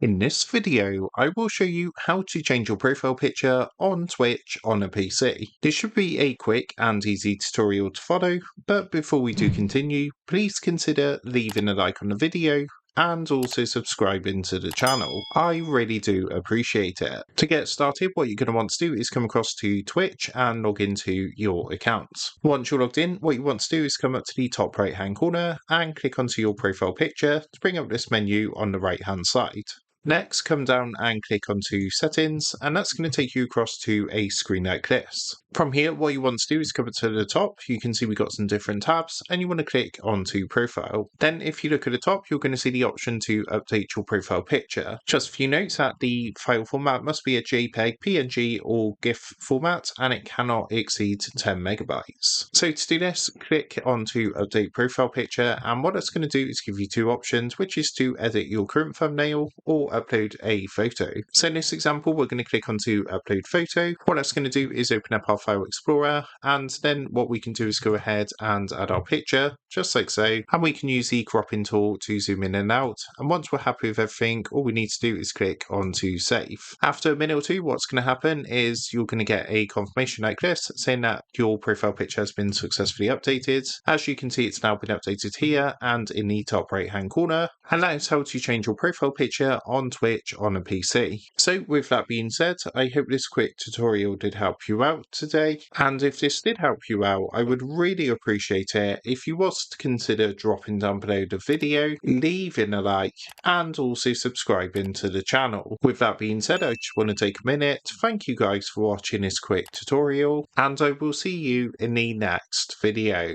In this video, I will show you how to change your profile picture on Twitch on a PC. This should be a quick and easy tutorial to follow, but before we do continue, please consider leaving a like on the video and also subscribing to the channel. I really do appreciate it. To get started, what you're going to want to do is come across to Twitch and log into your account. Once you're logged in, what you want to do is come up to the top right hand corner and click onto your profile picture to bring up this menu on the right hand side. Next, come down and click onto settings, and that's going to take you across to a screen like this. From here, what you want to do is come to the top. You can see we've got some different tabs, and you want to click onto profile. Then if you look at the top, you're going to see the option to update your profile picture. Just a few notes that the file format must be a JPEG, PNG or GIF format, and it cannot exceed 10 megabytes. So to do this, click onto update profile picture, and what it's going to do is give you two options, which is to edit your current thumbnail or upload a photo. So in this example, we're going to click onto upload photo. What that's going to do is open up our file explorer, and then what we can do is go ahead and add our picture just like so, and we can use the cropping tool to zoom in and out. And once we're happy with everything, all we need to do is click onto save. After a minute or two, what's going to happen is you're going to get a confirmation like this saying that your profile picture has been successfully updated. As you can see, it's now been updated here and in the top right hand corner, and that is how to change your profile picture on Twitch on a PC. So with that being said, I hope this quick tutorial did help you out today, and if this did help you out, I would really appreciate it if you was to consider dropping down below the video, leaving a like, and also subscribing to the channel. With that being said, I just want to take a minute to thank you guys for watching this quick tutorial, and I will see you in the next video.